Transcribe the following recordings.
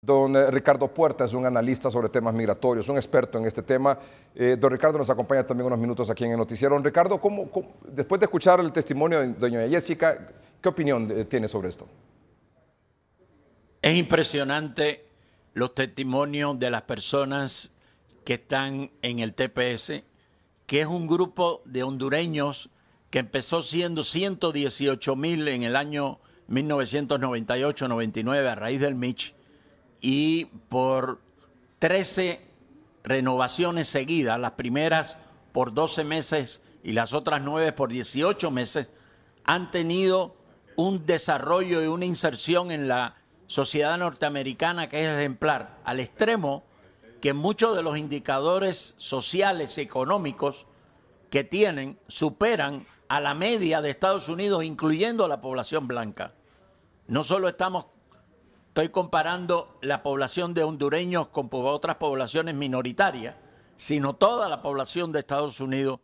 Don Ricardo Puerta es un analista sobre temas migratorios, un experto en este tema. Don Ricardo nos acompaña también unos minutos aquí en el noticiero. Don Ricardo, después de escuchar el testimonio de doña Jessica, ¿qué opinión tiene sobre esto? Es impresionante los testimonios de las personas que están en el TPS, que es un grupo de hondureños que empezó siendo 118,000 en el año 1998-99 a raíz del Mitch, y por 13 renovaciones seguidas, las primeras por 12 meses y las otras 9 por 18 meses, han tenido un desarrollo y una inserción en la sociedad norteamericana que es ejemplar, al extremo que muchos de los indicadores sociales y económicos que tienen superan a la media de Estados Unidos, incluyendo a la población blanca. No solo estoy comparando la población de hondureños con otras poblaciones minoritarias, sino toda la población de Estados Unidos.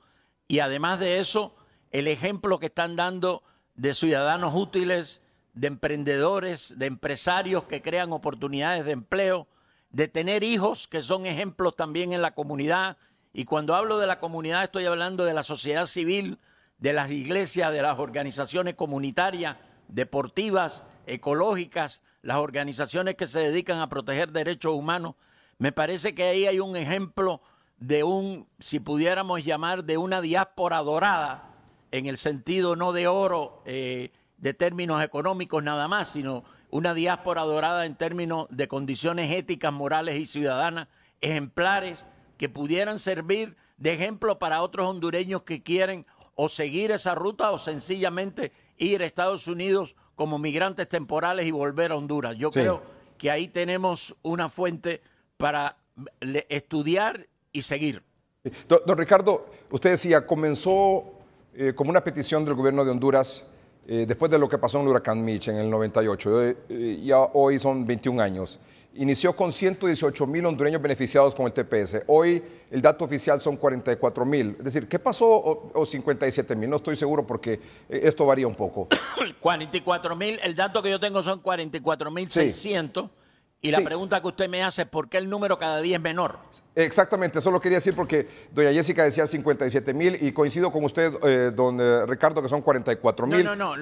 Y además de eso, el ejemplo que están dando de ciudadanos útiles, de emprendedores, de empresarios que crean oportunidades de empleo, de tener hijos que son ejemplos también en la comunidad. Y cuando hablo de la comunidad estoy hablando de la sociedad civil, de las iglesias, de las organizaciones comunitarias, deportivas, ecológicas, las organizaciones que se dedican a proteger derechos humanos. Me parece que ahí hay un ejemplo de si pudiéramos llamar, de una diáspora dorada, en el sentido no de oro, de términos económicos nada más, sino una diáspora dorada en términos de condiciones éticas, morales y ciudadanas ejemplares que pudieran servir de ejemplo para otros hondureños que quieren o seguir esa ruta o sencillamente ir a Estados Unidos como migrantes temporales y volver a Honduras. Yo creo que ahí tenemos una fuente para estudiar y seguir. Don Ricardo, usted decía, comenzó como una petición del gobierno de Honduras después de lo que pasó en el huracán Mitch en el 98, ya hoy son 21 años. Inició con 118,000 hondureños beneficiados con el TPS. Hoy el dato oficial son 44,000. Es decir, ¿qué pasó? O 57,000, no estoy seguro porque esto varía un poco. 44,000, el dato que yo tengo son 44,600. Y la pregunta que usted me hace es ¿por qué el número cada día es menor? Exactamente, eso lo quería decir porque doña Jessica decía 57,000 y coincido con usted, don Ricardo, que son 44,000. No.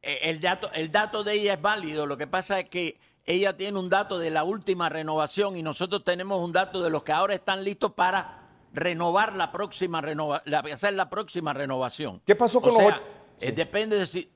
El dato de ella es válido. Lo que pasa es que ella tiene un dato de la última renovación y nosotros tenemos un dato de los que ahora están listos para renovar hacer la próxima renovación. ¿Qué pasó con depende de si...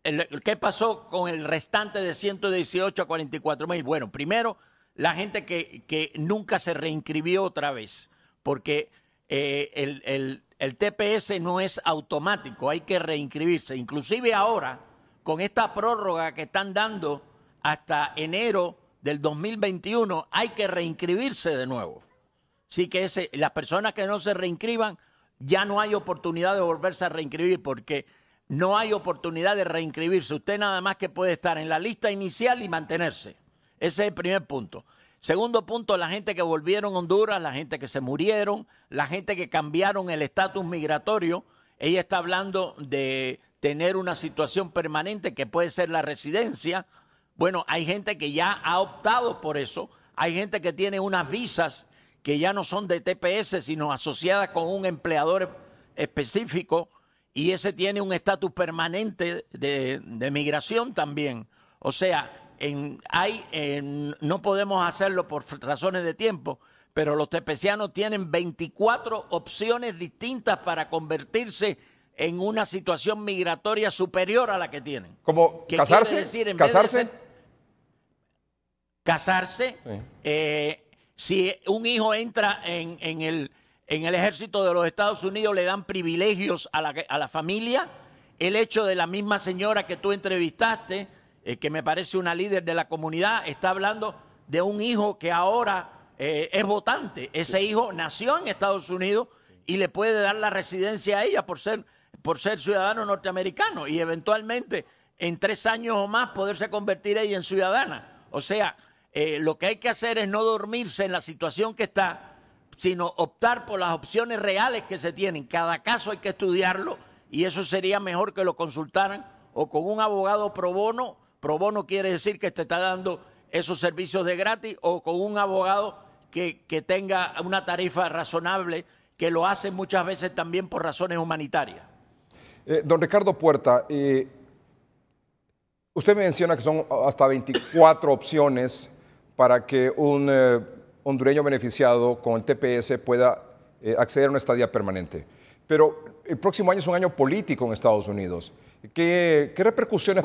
¿Qué pasó con el restante de 118 a 44,000? Bueno, primero, la gente que nunca se reinscribió otra vez, porque el TPS no es automático, hay que reinscribirse. Inclusive ahora, con esta prórroga que están dando hasta enero del 2021, hay que reinscribirse de nuevo. Así que las personas que no se reinscriban, ya no hay oportunidad de volverse a reinscribir, porque no hay oportunidad de reinscribirse. Usted nada más que puede estar en la lista inicial y mantenerse. Ese es el primer punto. Segundo punto, la gente que volvieron a Honduras, la gente que se murieron, la gente que cambiaron el estatus migratorio. Ella está hablando de tener una situación permanente que puede ser la residencia. Bueno, hay gente que ya ha optado por eso. Hay gente que tiene unas visas que ya no son de TPS, sino asociadas con un empleador específico. Y ese tiene un estatus permanente de migración también. O sea, no podemos hacerlo por razones de tiempo, pero los tepecianos tienen 24 opciones distintas para convertirse en una situación migratoria superior a la que tienen. ¿Como casarse? Decir, ¿Casarse? Sí. Si un hijo entra en el ejército de los Estados Unidos, le dan privilegios a la familia. El hecho de la misma señora que tú entrevistaste, que me parece una líder de la comunidad, está hablando de un hijo que ahora es votante. Ese hijo nació en Estados Unidos y le puede dar la residencia a ella por ser ciudadano norteamericano y eventualmente en 3 años o más poderse convertir ella en ciudadana. O sea, lo que hay que hacer es no dormirse en la situación que está, sino optar por las opciones reales que se tienen. Cada caso hay que estudiarlo y eso sería mejor que lo consultaran o con un abogado pro bono. Pro bono quiere decir que te está dando esos servicios de gratis o con un abogado que tenga una tarifa razonable, que lo hacen muchas veces también por razones humanitarias. Don Ricardo Puerta, usted menciona que son hasta 24 opciones para que un hondureño beneficiado con el TPS pueda acceder a una estadía permanente. Pero el próximo año es un año político en Estados Unidos. ¿Qué repercusiones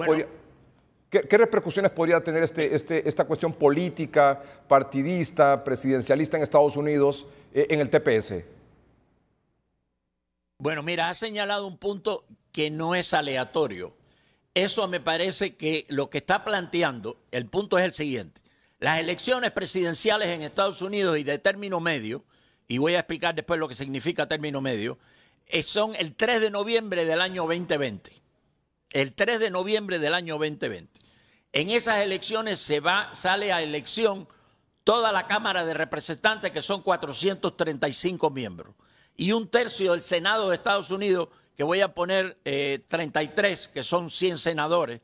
¿Qué repercusiones podría tener esta cuestión política, partidista, presidencialista en Estados Unidos en el TPS? Bueno, mira, ha señalado un punto que no es aleatorio. Eso me parece que lo que está planteando, el punto es el siguiente. Las elecciones presidenciales en Estados Unidos y de término medio, y voy a explicar después lo que significa término medio, son el 3 de noviembre del año 2020. El 3 de noviembre del año 2020. En esas elecciones sale a elección toda la Cámara de Representantes, que son 435 miembros, y un tercio del Senado de Estados Unidos, que voy a poner 33, que son 100 senadores.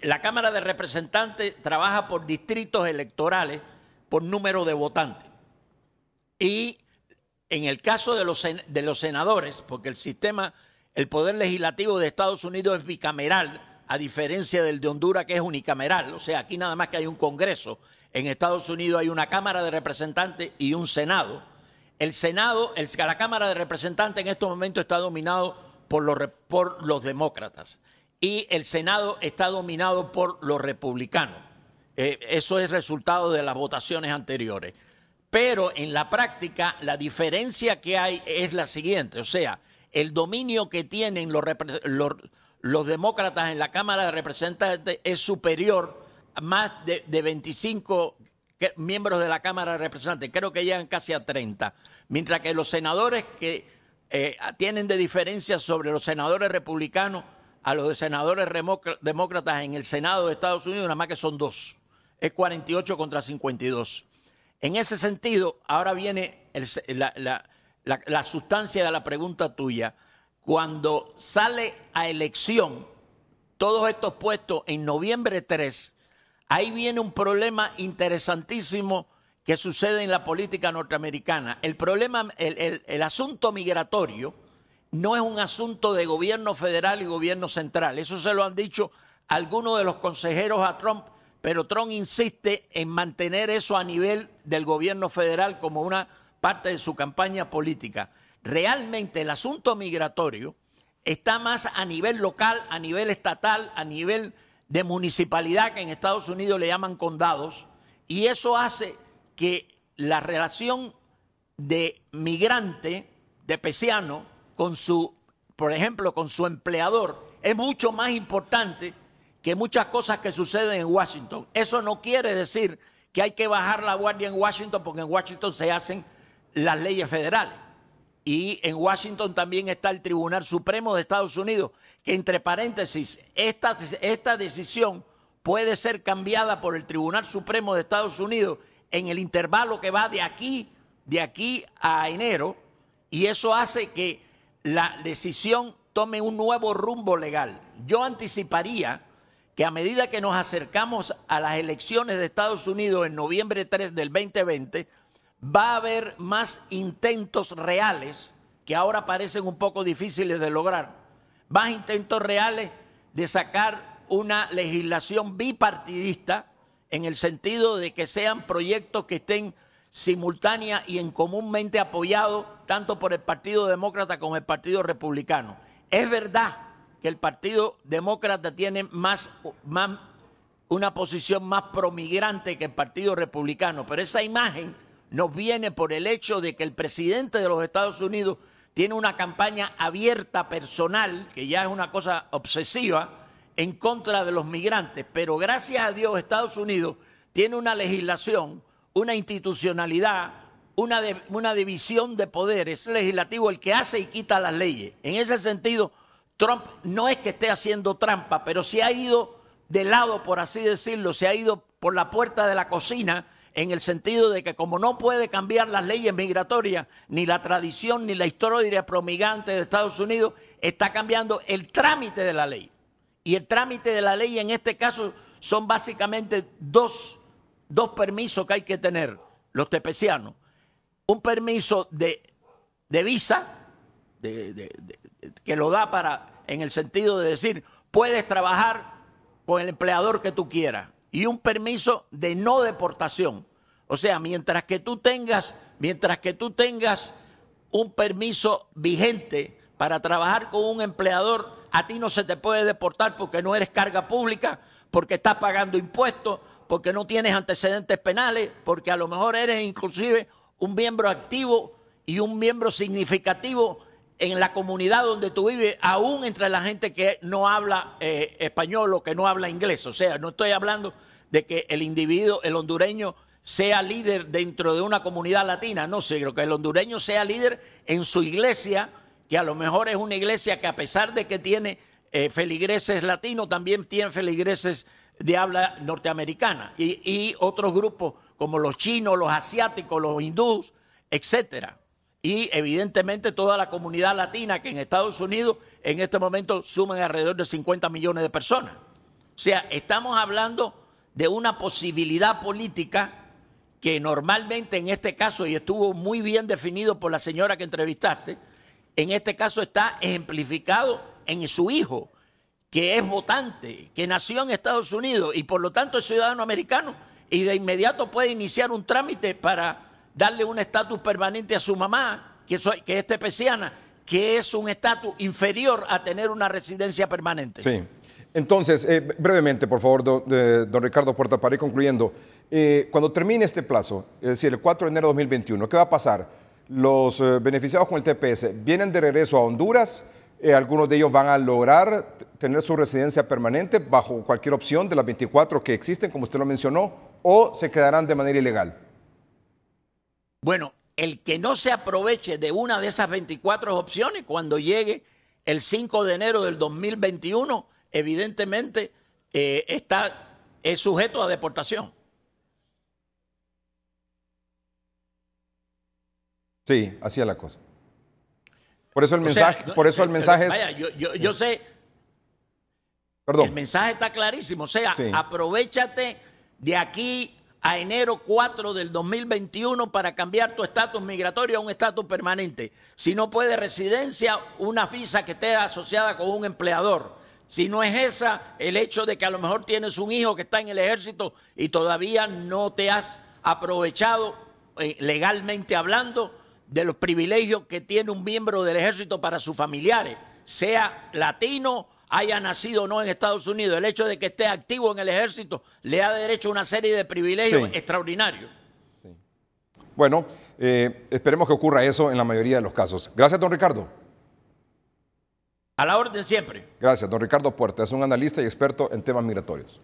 La Cámara de Representantes trabaja por distritos electorales, por número de votantes. Y en el caso de los senadores, porque el poder legislativo de Estados Unidos es bicameral, a diferencia del de Honduras, que es unicameral. O sea, aquí nada más que hay un Congreso. En Estados Unidos hay una Cámara de Representantes y un Senado. La Cámara de Representantes en estos momentos está dominado por los demócratas y el Senado está dominado por los republicanos. Eso es resultado de las votaciones anteriores. Pero en la práctica la diferencia que hay es la siguiente, o sea, el dominio que tienen los demócratas en la Cámara de Representantes es superior a más de 25 miembros de la Cámara de Representantes, creo que llegan casi a 30, mientras que los senadores que tienen de diferencia sobre los senadores republicanos a los de senadores demócratas en el Senado de Estados Unidos, nada más que son 2, es 48 contra 52. En ese sentido, ahora viene la sustancia de la pregunta tuya. Cuando sale a elección todos estos puestos en noviembre 3, ahí viene un problema interesantísimo que sucede en la política norteamericana. El problema, el asunto migratorio no es un asunto de gobierno federal y gobierno central. Eso se lo han dicho algunos de los consejeros a Trump, pero Trump insiste en mantener eso a nivel del gobierno federal como una parte de su campaña política. Realmente el asunto migratorio está más a nivel local, a nivel estatal, a nivel de municipalidad, que en Estados Unidos le llaman condados, y eso hace que la relación de migrante, de pesiano, con por ejemplo, con su empleador, es mucho más importante que muchas cosas que suceden en Washington. Eso no quiere decir que hay que bajar la guardia en Washington, porque en Washington se hacen las leyes federales. Y en Washington también está el Tribunal Supremo de Estados Unidos, que entre paréntesis, esta decisión puede ser cambiada por el Tribunal Supremo de Estados Unidos en el intervalo que va de aquí a enero, y eso hace que la decisión tome un nuevo rumbo legal. Yo anticiparía que a medida que nos acercamos a las elecciones de Estados Unidos en noviembre 3 del 2020, va a haber más intentos reales, que ahora parecen un poco difíciles de lograr, más intentos reales de sacar una legislación bipartidista, en el sentido de que sean proyectos que estén simultánea y en comúnmente apoyados tanto por el Partido Demócrata como el Partido Republicano. Es verdad que el Partido Demócrata tiene una posición más promigrante que el Partido Republicano, pero esa imagen nos viene por el hecho de que el presidente de los Estados Unidos tiene una campaña abierta personal, que ya es una cosa obsesiva, en contra de los migrantes. Pero gracias a Dios Estados Unidos tiene una legislación, una institucionalidad, una división de poderes legislativo, el que hace y quita las leyes. En ese sentido, Trump no es que esté haciendo trampa, pero se ha ido de lado, por así decirlo, se ha ido por la puerta de la cocina, en el sentido de que como no puede cambiar las leyes migratorias, ni la tradición, ni la historia promigante de Estados Unidos, está cambiando el trámite de la ley. Y el trámite de la ley en este caso son básicamente dos permisos que hay que tener los tepecianos. Un permiso de visa, que lo da en el sentido de decir, puedes trabajar con el empleador que tú quieras, y un permiso de no deportación. O sea, mientras que tú tengas un permiso vigente para trabajar con un empleador, a ti no se te puede deportar porque no eres carga pública, porque estás pagando impuestos, porque no tienes antecedentes penales, porque a lo mejor eres inclusive un miembro activo y un miembro significativo en la comunidad donde tú vives, aún entre la gente que no habla español o que no habla inglés. O sea, no estoy hablando de que el individuo, el hondureño, sea líder dentro de una comunidad latina, no sé, creo que el hondureño sea líder en su iglesia, que a lo mejor es una iglesia que a pesar de que tiene feligreses latinos, también tiene feligreses de habla norteamericana y otros grupos como los chinos, los asiáticos, los hindús, etcétera. Y evidentemente toda la comunidad latina que en Estados Unidos en este momento suman alrededor de 50 millones de personas. O sea, estamos hablando de una posibilidad política que normalmente en este caso, y estuvo muy bien definido por la señora que entrevistaste, en este caso está ejemplificado en su hijo, que es votante, que nació en Estados Unidos y por lo tanto es ciudadano americano, y de inmediato puede iniciar un trámite para darle un estatus permanente a su mamá, que es tepeciana, que es un estatus inferior a tener una residencia permanente. Sí. Entonces, brevemente, por favor, don Ricardo Puerta, para ir concluyendo. Cuando termine este plazo, es decir, el 4 de enero de 2021, ¿qué va a pasar? Los beneficiados con el TPS vienen de regreso a Honduras. Algunos de ellos van a lograr tener su residencia permanente bajo cualquier opción de las 24 que existen, como usted lo mencionó, o se quedarán de manera ilegal. Bueno, el que no se aproveche de una de esas 24 opciones cuando llegue el 5 de enero del 2021, evidentemente es sujeto a deportación. Sí, así es la cosa. Por eso el mensaje, es... Vaya, yo sé. Perdón. El mensaje está clarísimo. O sea, sí, aprovéchate de aquí a enero 4 del 2021 para cambiar tu estatus migratorio a un estatus permanente. Si no puede residencia, una visa que esté asociada con un empleador. Si no es esa, el hecho de que a lo mejor tienes un hijo que está en el ejército y todavía no te has aprovechado legalmente hablando de los privilegios que tiene un miembro del ejército para sus familiares, sea latino, haya nacido o no en Estados Unidos. El hecho de que esté activo en el ejército le da derecho a una serie de privilegios extraordinarios. Sí. Bueno, esperemos que ocurra eso en la mayoría de los casos. Gracias, don Ricardo. A la orden siempre. Gracias, don Ricardo Puerta, es un analista y experto en temas migratorios.